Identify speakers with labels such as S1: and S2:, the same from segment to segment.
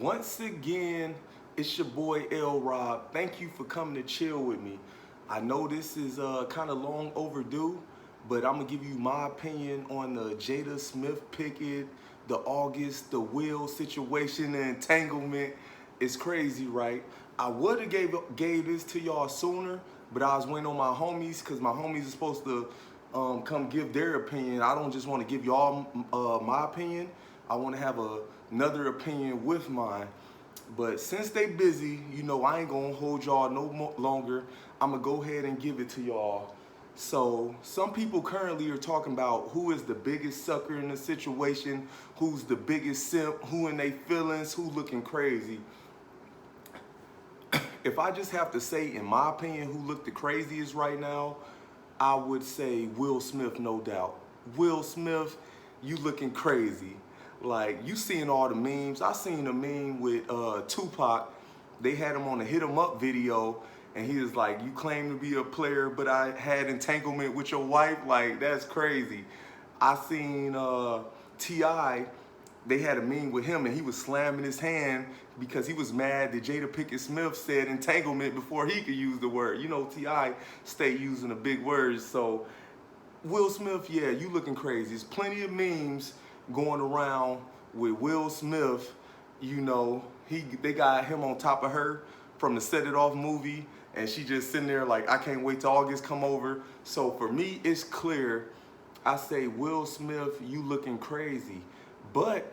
S1: Once again, it's your boy L Rob. Thank you for coming to chill with me. I know this is kind of long overdue, but I'm gonna give you my opinion on the Jada Pinkett, the August, the Will situation, the entanglement. It's crazy, right? I would have gave this to y'all sooner, but I was waiting on my homies because my homies are supposed to come give their opinion. I don't just want to give y'all my opinion. I want to have another opinion with mine. But since they busy, you know, I ain't gonna hold y'all no longer. I'm gonna go ahead and give it to y'all. So some people currently are talking about who is the biggest sucker in the situation, who's the biggest simp, who in they feelings, who looking crazy. If I just have to say, in my opinion, who look the craziest right now, I would say Will Smith, no doubt. Will Smith, you looking crazy. Like, you seeing all the memes. I seen a meme with Tupac. They had him on a Hit 'em Up video, and he was like, you claim to be a player, but I had entanglement with your wife? Like, that's crazy. I seen T.I., they had a meme with him, and he was slamming his hand because he was mad that Jada Pinkett Smith said entanglement before he could use the word. You know, T.I. stay using the big words. So, Will Smith, yeah, you looking crazy. There's plenty of memes going around with Will Smith. You know, they got him on top of her from the Set It Off movie, and she just sitting there like, I can't wait till August come over. So for me, it's clear. I say, Will Smith, you looking crazy. But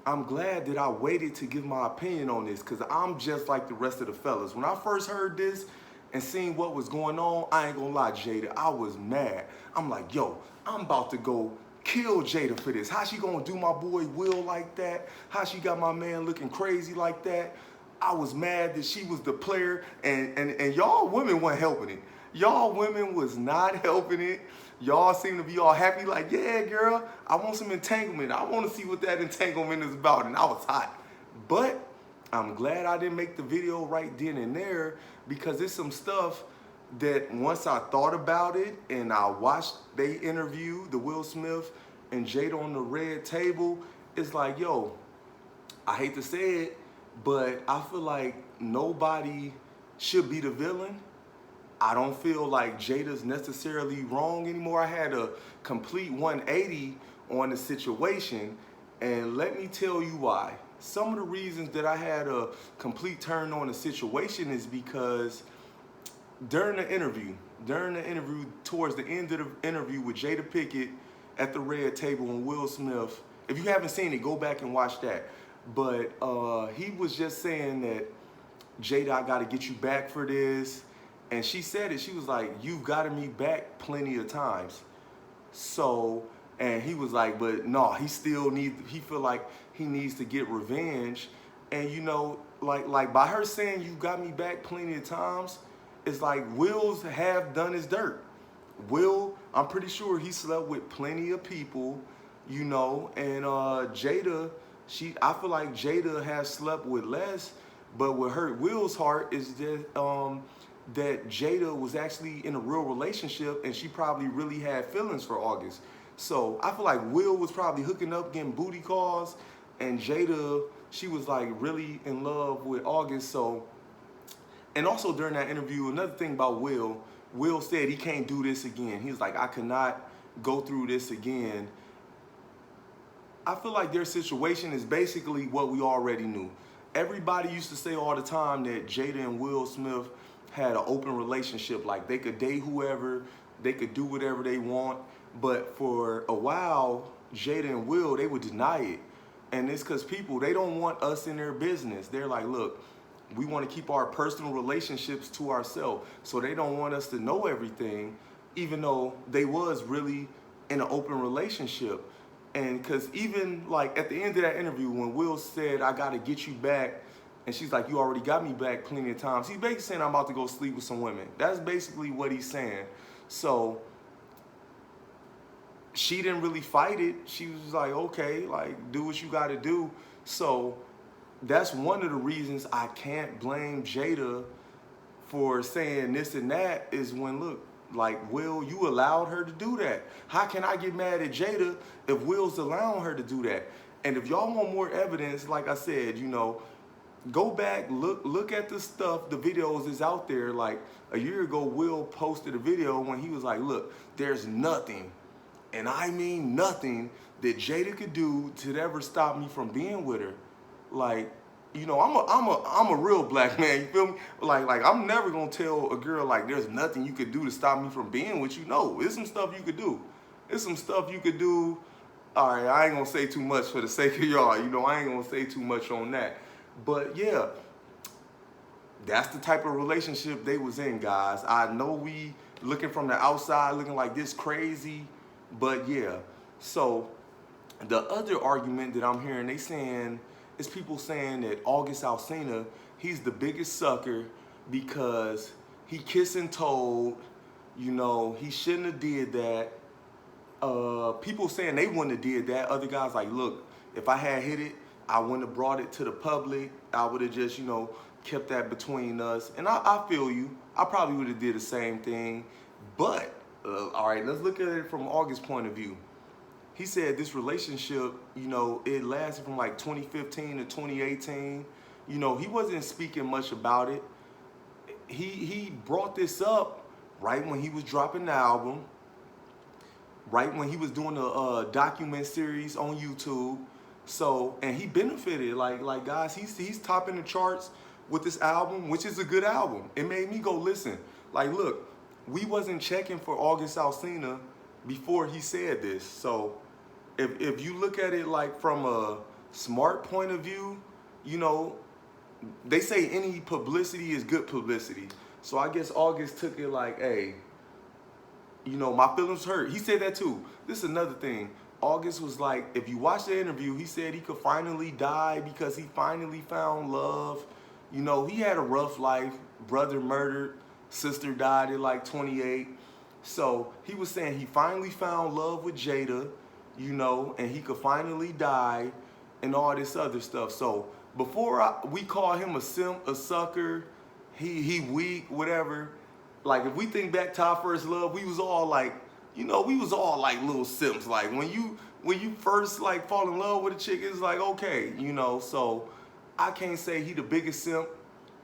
S1: I'm glad that I waited to give my opinion on this, because I'm just like the rest of the fellas. When I first heard this and seen what was going on, I ain't gonna lie, Jada, I was mad. I'm like, yo, I'm about to go kill Jada for this. How she gonna do my boy Will like that? How she got my man looking crazy like that? I was mad that she was the player, and y'all women weren't helping it. Y'all women was not helping it. Y'all seem to be all happy like, yeah, girl, I want some entanglement. I want to see what that entanglement is about, and I was hot. But I'm glad I didn't make the video right then and there, because it's some stuff that once I thought about it and I watched they interview the Will Smith and Jada on the red table, it's like, yo, I hate to say it, but I feel like nobody should be the villain. I don't feel like Jada's necessarily wrong anymore. I had a complete 180 on the situation, and let me tell you why. Some of the reasons that I had a complete turn on the situation is because during the interview, towards the end of the interview with Jada Pinkett at the red table and Will Smith, if you haven't seen it, go back and watch that. But he was just saying that, Jada, I gotta get you back for this. And she said it, she was like, you've gotten me back plenty of times. So, and he was like, but no, he feel like he needs to get revenge. And you know, like by her saying you got me back plenty of times, it's like Will's have done his dirt. Will, I'm pretty sure he slept with plenty of people, you know, and Jada, I feel like Jada has slept with less, but what hurt Will's heart is that Jada was actually in a real relationship, and she probably really had feelings for August. So I feel like Will was probably hooking up, getting booty calls, and Jada, she was like really in love with August. So, and also during that interview, another thing about Will said he can't do this again. He was like, I cannot go through this again. I feel like their situation is basically what we already knew. Everybody used to say all the time that Jada and Will Smith had an open relationship, like they could date whoever, they could do whatever they want. But for a while, Jada and Will, they would deny it. And it's because people, they don't want us in their business. They're like, look, we want to keep our personal relationships to ourselves. So they don't want us to know everything, even though they was really in an open relationship. And because even like at the end of that interview, when Will said, I got to get you back, and she's like, you already got me back plenty of times. He's basically saying I'm about to go sleep with some women. That's basically what he's saying. So she didn't really fight it. She was like, okay, like, do what you got to do. So that's one of the reasons I can't blame Jada for saying this and that, is when, look, like, Will, you allowed her to do that. How can I get mad at Jada if Will's allowing her to do that? And if y'all want more evidence, like I said, you know, Go back, look at the stuff, the videos is out there. Like a year ago, Will posted a video when he was like, look, there's nothing, and I mean nothing, that Jada could do to ever stop me from being with her. Like, you know, I'm a real black man, you feel me? Like I'm never gonna tell a girl like there's nothing you could do to stop me from being with you. No, there's some stuff you could do. There's some stuff you could do. All right, I ain't gonna say too much for the sake of y'all. You know, I ain't gonna say too much on that. But yeah, that's the type of relationship they was in, guys. I know we looking from the outside, looking like this crazy, but yeah. So the other argument that I'm hearing, they saying, is people saying that August Alsina, he's the biggest sucker because he kissed and told, you know, he shouldn't have did that. People saying they wouldn't have did that. Other guys like, look, if I had hit it, I wouldn't have brought it to the public. I would have just, you know, kept that between us. And I feel you. I probably would have did the same thing. But, all right, let's look at it from August's point of view. He said this relationship, you know, it lasted from like 2015 to 2018. You know, he wasn't speaking much about it. He brought this up right when he was dropping the album, right when he was doing a document series on YouTube. So, and he benefited, like guys, he's topping the charts with this album, which is a good album. It made me go listen. Like, look, we wasn't checking for August Alsina before he said this. So if you look at it like from a smart point of view, you know, they say any publicity is good publicity. So I guess August took it like, hey, you know, my feelings hurt. He said that too. This is another thing. August was like, if you watch the interview, he said he could finally die because he finally found love. You know, he had a rough life. Brother murdered, sister died at like 28. So he was saying he finally found love with Jada, you know, and he could finally die and all this other stuff. So before we call him a simp, a sucker, he weak, whatever. Like if we think back to our first love, we was all like, you know, we was all like little simps. Like when you first like fall in love with a chick, it's like, okay, you know. So I can't say he the biggest simp.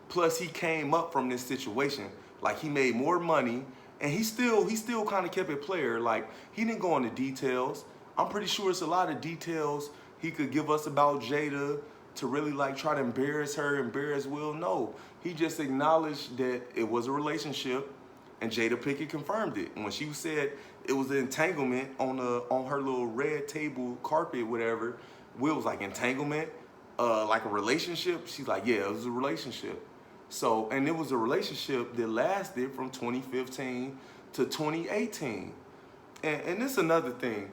S1: Plus he came up from this situation. Like he made more money, and he still kind of kept it player. Like he didn't go into details. I'm pretty sure it's a lot of details he could give us about Jada to really like try to embarrass her, embarrass Will. No, he just acknowledged that it was a relationship, and Jada Pinkett confirmed it. And when she said it was an entanglement on her little red table carpet, whatever, Will was like, entanglement, like a relationship. She's like, yeah, it was a relationship. So, and it was a relationship that lasted from 2015 to 2018. And this is another thing.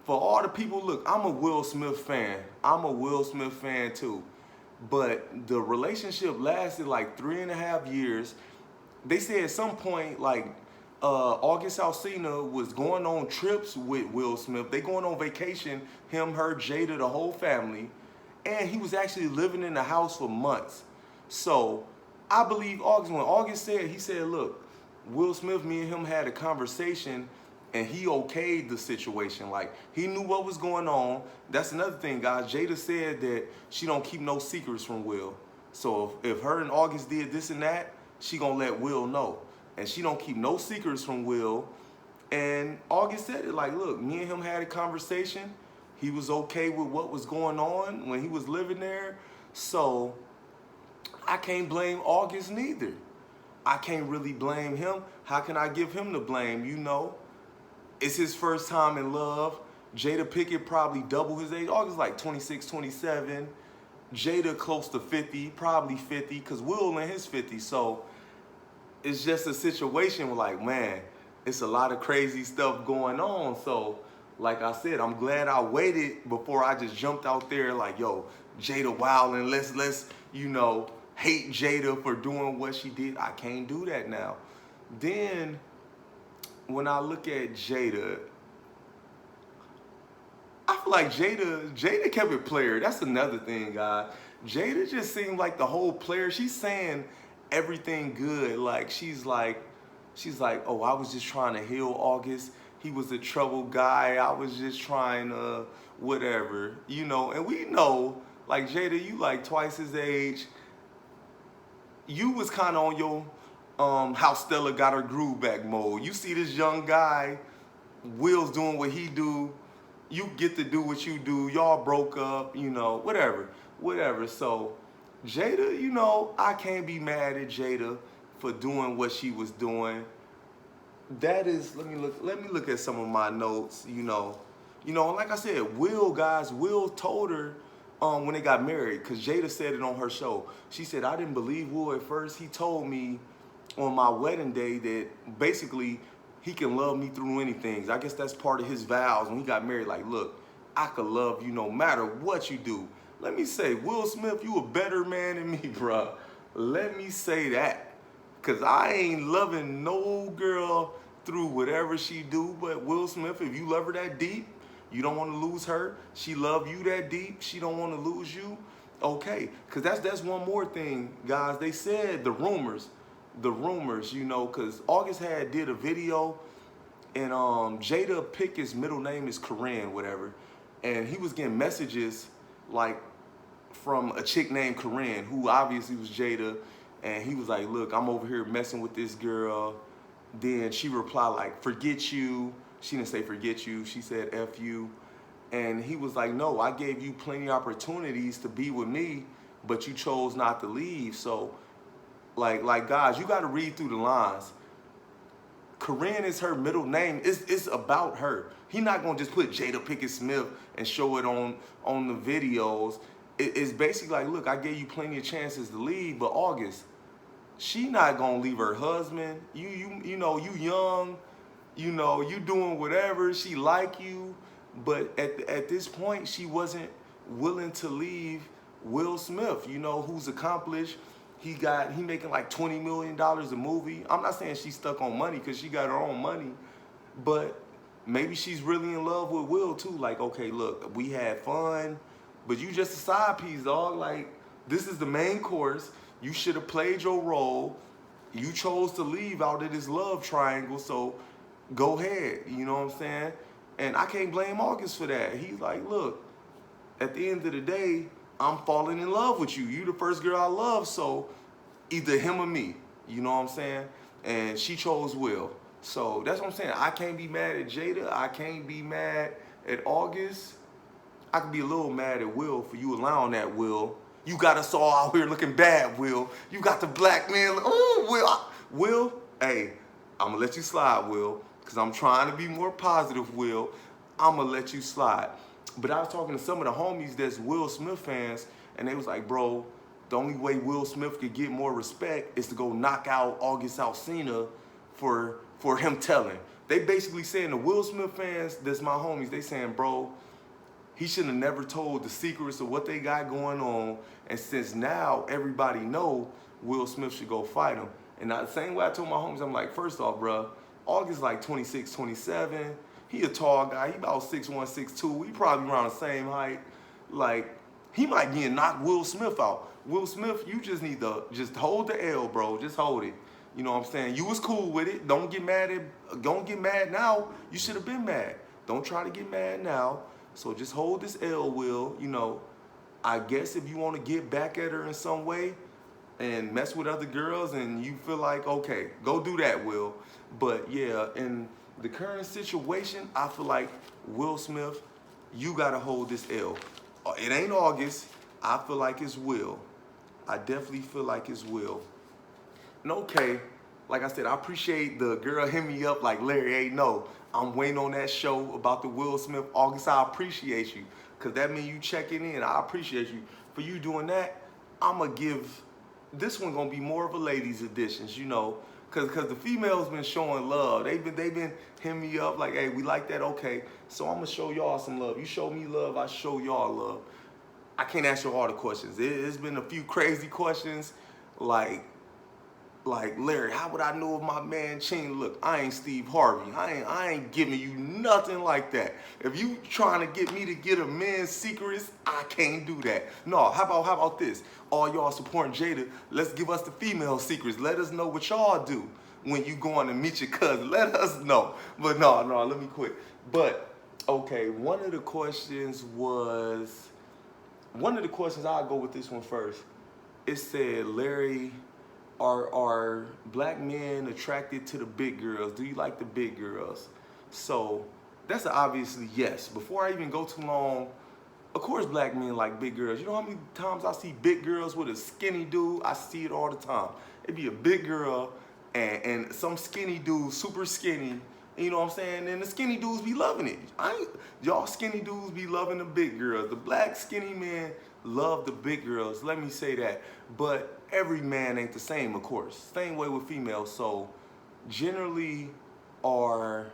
S1: For all the people, look, I'm a Will Smith fan. I'm a Will Smith fan too. But the relationship lasted like 3.5 years. They said at some point, like, August Alsina was going on trips with Will Smith. They going on vacation, him, her, Jada, the whole family. And he was actually living in the house for months. So I believe August, when August said, he said, look, Will Smith, me and him had a conversation and he okayed the situation. Like, he knew what was going on. That's another thing, guys. Jada said that she don't keep no secrets from Will. So if her and August did this and that, she gonna let Will know. And she don't keep no secrets from Will. And August said it like, look, me and him had a conversation. He was okay with what was going on when he was living there. So I can't blame August neither. I can't really blame him. How can I give him the blame? You know, it's his first time in love. Jada Pinkett probably double his age. August like 26, 27. Jada close to 50, probably 50, because Will in his 50s. So it's just a situation where, like, man, it's a lot of crazy stuff going on. So, like I said, I'm glad I waited before I just jumped out there like, yo, Jada wild, and let's you know, hate Jada for doing what she did. I can't do that now. Then when I look at Jada, I feel like Jada kept it player. That's another thing, guys. Jada just seemed like the whole player. She's saying everything good. Like she's like, oh, I was just trying to heal August. He was a troubled guy. I was just trying to whatever, you know. And we know, like, Jada, you like twice his age. you was kind of on your how Stella got her groove back mode. You see this young guy, Will's doing what he do. You get to do what you do. Y'all broke up, you know, whatever. So Jada, you know, I can't be mad at Jada for doing what she was doing. That is, let me look at some of my notes, you know, like I said, Will told her when they got married, because Jada said it on her show. She said, I didn't believe Will at first. He told me on my wedding day that basically he can love me through anything. I guess that's part of his vows when he got married. Like, look, I could love you no matter what you do. Let me say, Will Smith, you a better man than me, bruh. Let me say that. Because I ain't loving no girl through whatever she do, but Will Smith, if you love her that deep, you don't want to lose her. She love you that deep. She don't want to lose you. Okay, because that's one more thing, guys. They said the rumors, you know, because August did a video, and Jada Pinkett's middle name is Corinne, whatever, and he was getting messages like from a chick named Corinne, who obviously was Jada, and he was like, look, I'm over here messing with this girl. Then she replied like, forget you. She didn't say forget you, she said F you. And he was like, no, I gave you plenty of opportunities to be with me, but you chose not to leave. So, like guys, you gotta read through the lines. Corinne is her middle name. It's about her. He not gonna just put Jada Pinkett Smith and show it on the videos. It's basically like, look, I gave you plenty of chances to leave, but August, she not gonna leave her husband. You know, you young, you know, you doing whatever. She like you, but at this point, she wasn't willing to leave Will Smith, you know, who's accomplished. He making like $20 million a movie. I'm not saying she's stuck on money because she got her own money, but maybe she's really in love with Will too. Like, okay, look, we had fun, but you just a side piece, dog. Like, this is the main course. You should have played your role. You chose to leave out of this love triangle, so go ahead, you know what I'm saying? And I can't blame August for that. He's like, look, at the end of the day, I'm falling in love with you. You the first girl I love, so either him or me, you know what I'm saying? And she chose Will. So that's what I'm saying. I can't be mad at Jada. I can't be mad at August. I could be a little mad at Will for you allowing that, Will. You got us all out here looking bad, Will. You got the black man. Oh, Will, hey, I'm going to let you slide, Will, because I'm trying to be more positive, Will. I'm going to let you slide. But I was talking to some of the homies that's Will Smith fans, and they was like, bro, the only way Will Smith could get more respect is to go knock out Smith-Alsina for him telling. They basically saying, the Will Smith fans, that's my homies, they saying, bro, he should have never told the secrets of what they got going on. And since now everybody know, Will Smith should go fight him. And the same way I told my homies, I'm like, first off, bro, August like 26, 27. He a tall guy. He about 6'1", 6'2". We probably around the same height. Like, he might get knock Will Smith out. Will Smith, you just need to just hold the L, bro. Just hold it. You know what I'm saying? You was cool with it. Don't get mad now. You should have been mad. Don't try to get mad now. So just hold this L, Will. You know, I guess if you want to get back at her in some way and mess with other girls and you feel like, okay, go do that, Will. But yeah, in the current situation, I feel like Will Smith, you got to hold this L. It ain't August. I feel like it's Will. I definitely feel like it's Will. And okay, like I said, I appreciate the girl hit me up like, Larry, ain't no. I'm waiting on that show about the Will Smith August. I appreciate you, because that means you checking in. I appreciate you. For you doing that, I'm going to give, this one going to be more of a ladies edition, you know, because the females been showing love. They've been hitting me up like, hey, we like that, okay. So I'm going to show y'all some love. You show me love, I show y'all love. I can't answer all the questions. It's been a few crazy questions like, Larry, how would I know if my man Ching? Look, I ain't Steve Harvey. I ain't giving you nothing like that. If you trying to get me to get a man's secrets, I can't do that. No, how about this? All y'all supporting Jada, let's give us the female secrets. Let us know what y'all do when you going to meet your cousin. Let us know. But no, let me quit. But okay, one of the questions, I'll go with this one first. It said, Larry, are black men attracted to the big girls? Do you like the big girls? So that's an obviously yes. Before I even go too long, of course black men like big girls. You know how many times I see big girls with a skinny dude? I see it all the time. It'd be a big girl and some skinny dude, super skinny. You know what I'm saying? And the skinny dudes be loving it. Y'all skinny dudes be loving the big girls. The black skinny men love the big girls. Let me say that. But every man ain't the same, of course. Same way with females. So generally, are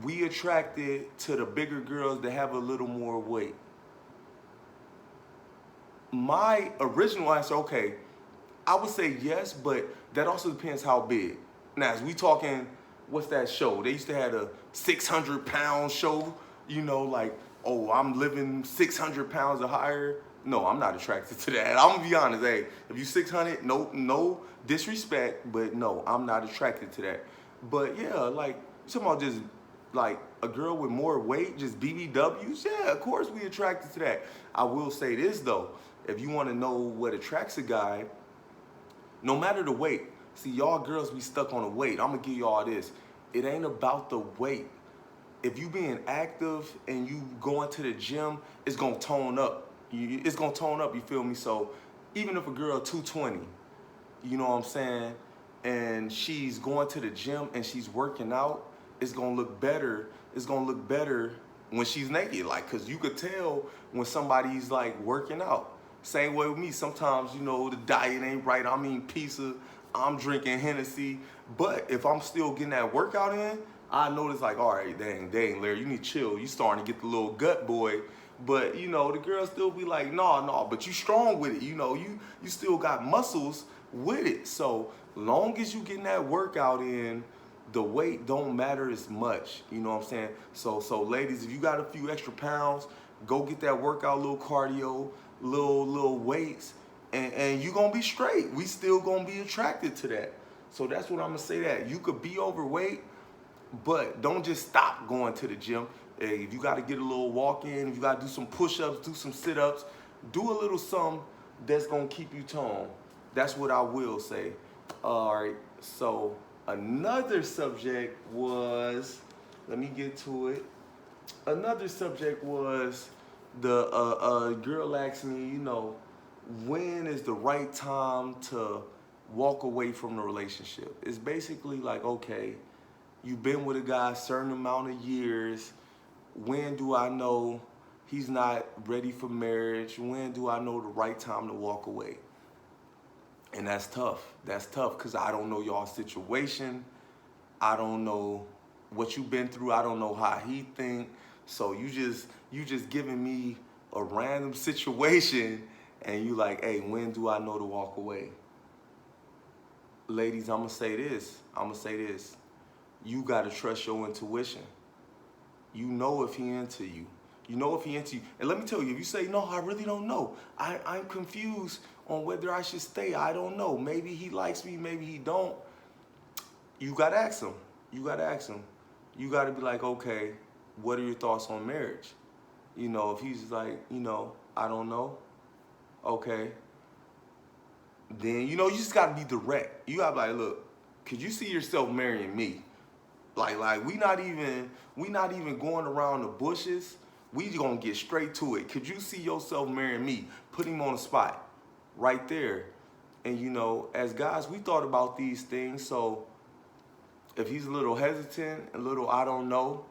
S1: we attracted to the bigger girls that have a little more weight? My original answer, okay, I would say yes, but that also depends how big. Now, as we talking, what's that show? They used to have a 600-pound show, you know, like, oh, I'm living 600 pounds or higher. No, I'm not attracted to that. I'm gonna be honest, hey, if you 600, no disrespect, but no, I'm not attracted to that. But yeah, like, you talking about just like a girl with more weight, just BBWs, yeah, of course we attracted to that. I will say this though, if you wanna know what attracts a guy, no matter the weight, see y'all girls be stuck on the weight. I'm gonna give y'all this. It ain't about the weight. If you being active and you going to the gym, it's gonna tone up. It's gonna tone up, you feel me? So even if a girl 220, you know what I'm saying, and she's going to the gym and she's working out, it's gonna look better. It's gonna look better when she's naked, like, cause you could tell when somebody's like working out. Same way with me. Sometimes, you know, the diet ain't right. I'm eating pizza, I'm drinking Hennessy, but if I'm still getting that workout in, I notice like, all right, dang, Larry, you need to chill. You starting to get the little gut boy. But, you know, the girls still be like, no, but you strong with it. You know, you still got muscles with it. So long as you getting that workout in, the weight don't matter as much. You know what I'm saying? So ladies, if you got a few extra pounds, go get that workout, little cardio, little weights, and you gonna be straight. We still gonna be attracted to that. So that's what I'm gonna say, that you could be overweight, but don't just stop going to the gym. Hey, if you gotta get a little walk in, if you gotta do some push-ups, do some sit-ups, do a little something that's gonna keep you toned. That's what I will say. All right, so another subject was, let me get to it. Another subject was the girl asked me, you know, when is the right time to walk away from the relationship? It's basically like, okay, you've been with a guy a certain amount of years. When do I know he's not ready for marriage? When do I know the right time to walk away? And that's tough. That's tough because I don't know y'all's situation. I don't know what you've been through. I don't know how he think. So you just giving me a random situation and you like, hey, when do I know to walk away? Ladies, I'm gonna say this. You gotta trust your intuition. You know if he into you. You know if he into you. And let me tell you, if you say, no, I really don't know. I'm confused on whether I should stay. I don't know. Maybe he likes me, maybe he don't. You gotta ask him. You gotta be like, okay, what are your thoughts on marriage? You know, if he's like, you know, I don't know. Okay. Then, you know, you just gotta be direct. You gotta be like, look, could you see yourself marrying me? Like we not even going around the bushes. We gonna get straight to it. Could you see yourself marrying me? Put him on the spot right there. And you know, as guys, we thought about these things. So if he's a little hesitant, a little I don't know,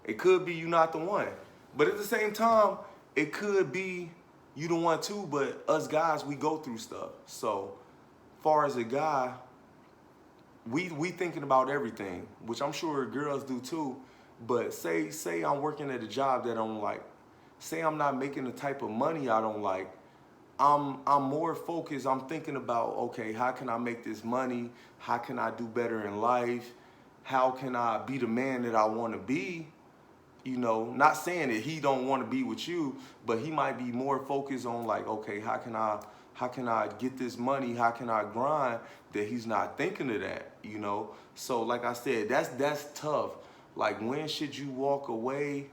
S1: it could be you not the one. But at the same time, it could be you the one too, but us guys, we go through stuff. So far as a guy, we thinking about everything, which I'm sure girls do too. But say I'm working at a job that I don't like. Say I'm not making the type of money I don't like. I'm more focused. I'm thinking about, okay, how can I make this money? How can I do better in life? How can I be the man that I want to be? You know, not saying that he don't want to be with you, but he might be more focused on like, okay, how can I get this money? How can I grind? That he's not thinking of that, you know? So like I said, that's tough. Like, when should you walk away?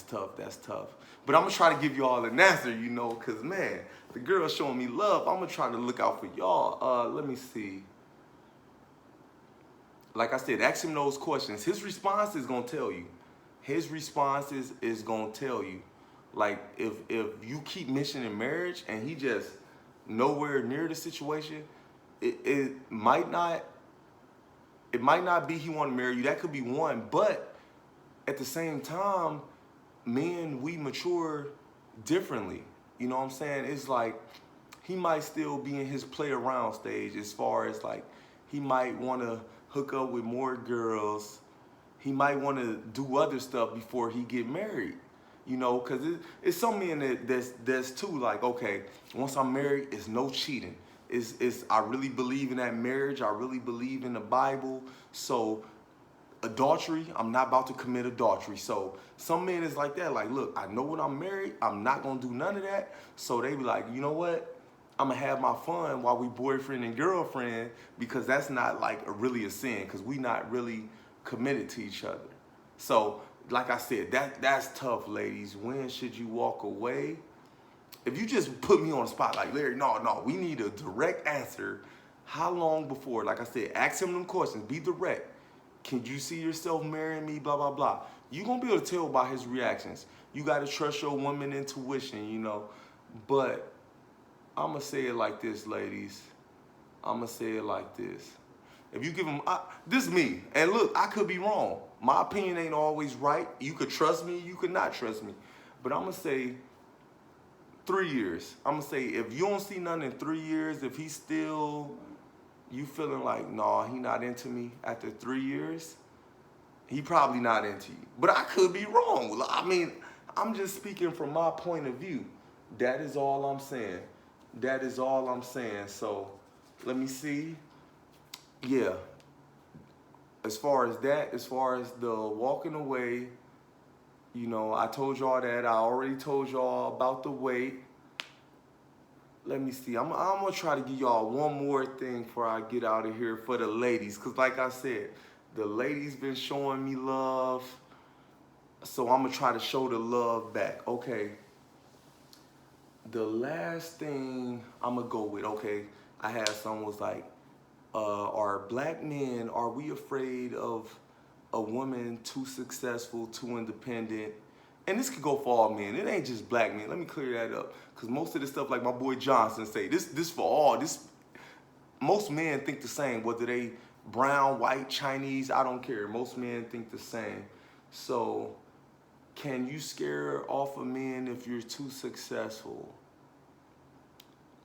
S1: that's tough. That's tough. But I'm gonna try to give y'all an answer, you know, cause man, the girl's showing me love. I'm gonna try to look out for y'all. Let me see. Like I said, ask him those questions. His response is gonna tell you. His responses is gonna tell you. Like if you keep mentioning marriage and he just nowhere near the situation, it might not be he want to marry you. That could be one, but at the same time, men, we mature differently. You know what I'm saying? It's like he might still be in his play around stage as far as like he might want to hook up with more girls. He might want to do other stuff before he get married. You know, because it's some men that's too like, okay, once I'm married, it's no cheating. It's I really believe in that marriage. I really believe in the Bible. So adultery, I'm not about to commit adultery. So some men is like that. Like, look, I know when I'm married, I'm not going to do none of that. So they be like, you know what? I'm going to have my fun while we boyfriend and girlfriend, because that's not like really a sin, because we not really committed to each other. So like I said, that's tough, ladies. When should you walk away? If you just put me on the spot, like, Larry, no, we need a direct answer. How long before? Like I said, ask him them questions. Be direct. Can you see yourself marrying me? Blah, blah, blah. You're going to be able to tell by his reactions. You got to trust your woman intuition, you know. But I'm going to say it like this, ladies. I'm going to say it like this. If you give him, this is me. And look, I could be wrong. My opinion ain't always right. You could trust me. You could not trust me. But I'm going to say 3 years. I'm going to say if you don't see nothing in 3 years, if he's still, you feeling like, nah, he not into me after 3 years, he probably not into you. But I could be wrong. I mean, I'm just speaking from my point of view. That is all I'm saying. That is all I'm saying. So let me see. Yeah. As far as that, as far as the walking away, you know, I told y'all that. I already told y'all about the weight. Let me see. I'm going to try to give y'all one more thing before I get out of here for the ladies. Because like I said, the ladies been showing me love. So I'm going to try to show the love back. Okay. The last thing I'm going to go with, okay, I had someone was like, are black men, are we afraid of a woman too successful, too independent? And this could go for all men. It ain't just black men. Let me clear that up. Because most of the stuff, like my boy Johnson say, this for all. Most men think the same. Whether they brown, white, Chinese, I don't care. Most men think the same. So can you scare off a man if you're too successful?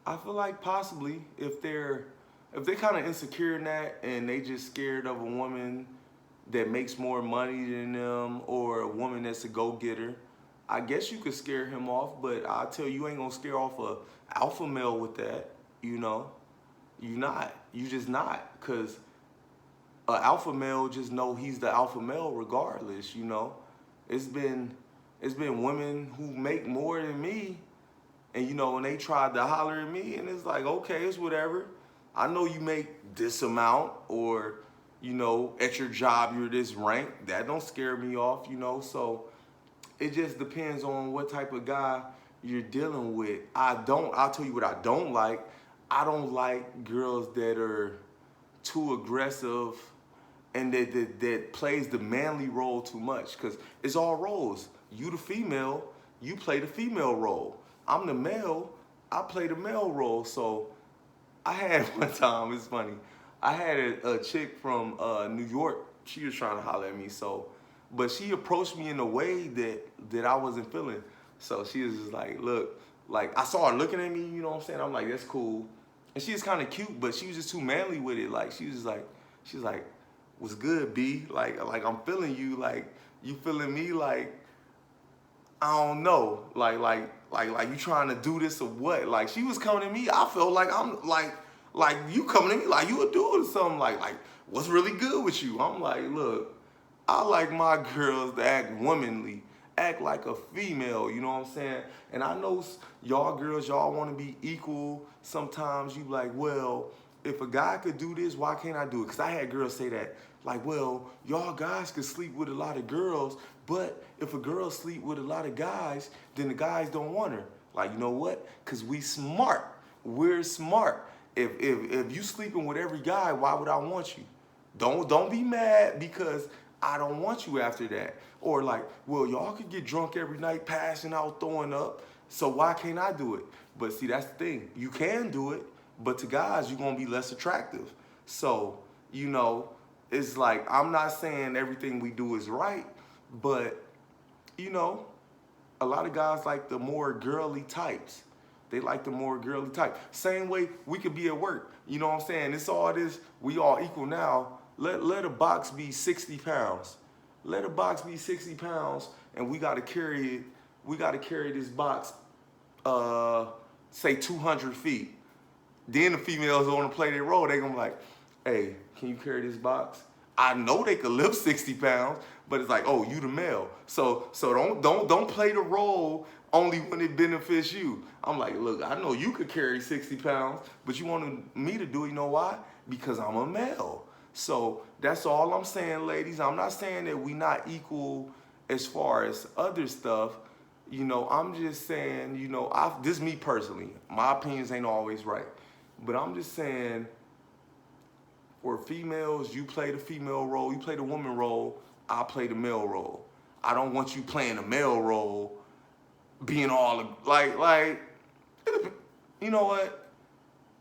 S1: I feel like possibly if they're kind of insecure in that and they just scared of a woman that makes more money than them or a woman that's a go-getter, I guess you could scare him off, but I'll tell you, you ain't gonna scare off a alpha male with that, you know? You not. You just not, because an alpha male just know he's the alpha male regardless, you know? It's been women who make more than me, and you know, and they tried to holler at me, and it's like, okay, it's whatever. I know you make this amount, or, you know, at your job you're this rank. That don't scare me off, you know. So it just depends on what type of guy you're dealing with. I'll tell you what I don't like. I don't like girls that are too aggressive and that plays the manly role too much, because it's all roles. You the female, you play the female role. I'm the male, I play the male role. So I had one time, it's funny, I had a chick from New York. She was trying to holler at me, but she approached me in a way that I wasn't feeling. So she was just like, look, like I saw her looking at me, you know what I'm saying? I'm like, that's cool. And she was kind of cute, but she was just too manly with it. Like she was like, what's good, B? Like I'm feeling you, like you feeling me, like I don't know, like you trying to do this or what? Like she was coming to me, I felt like I'm like you coming to me like you would do it or something, like what's really good with you? I'm like, look, I like my girls to act womanly, act like a female, you know what I'm saying? And I know y'all girls, y'all want to be equal. Sometimes you like, well, if a guy could do this, why can't I do it? Because I had girls say that, like, well, y'all guys could sleep with a lot of girls, But if a girl sleep with a lot of guys, then the guys don't want her. Like, you know what? Because we smart. We're smart. If you sleeping with every guy, why would I want you? Don't be mad because I don't want you after that. Or like, well, y'all could get drunk every night, passing out, throwing up. So why can't I do it? But see, that's the thing. You can do it, but to guys, you're going to be less attractive. So, you know, it's like, I'm not saying everything we do is right, but, you know, a lot of guys like the more girly types. They like the more girly type. Same way we could be at work. You know what I'm saying? It's all this, we all equal now. Let a box be 60 pounds. Let a box be 60 pounds and we gotta carry it. We gotta carry this box, say 200 feet. Then the females want to play their role. They gonna be like, hey, can you carry this box? I know they could lift 60 pounds, but it's like, oh, you the male. So don't play the role only when it benefits you. I'm like, look, I know you could carry 60 pounds, but you wanted me to do it, you know why? Because I'm a male. So that's all I'm saying, ladies. I'm not saying that we not equal as far as other stuff. You know, I'm just saying, you know, this is me personally. My opinions ain't always right. But I'm just saying, for females, you play the female role, you play the woman role, I play the male role. I don't want you playing the male role, being all like, you know what?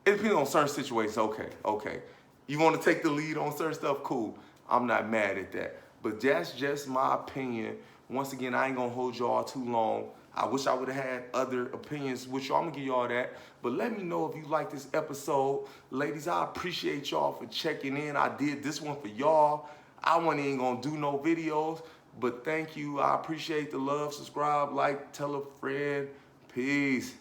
S1: It depends on certain situations. Okay. You want to take the lead on certain stuff? Cool. I'm not mad at that. But that's just my opinion. Once again, I ain't gonna hold y'all too long. I wish I would have had other opinions with y'all. I'm gonna give y'all that. But let me know if you like this episode. Ladies, I appreciate y'all for checking in. I did this one for y'all. I wasn't even gonna do no videos, but thank you. I appreciate the love. Subscribe, like, tell a friend. Peace.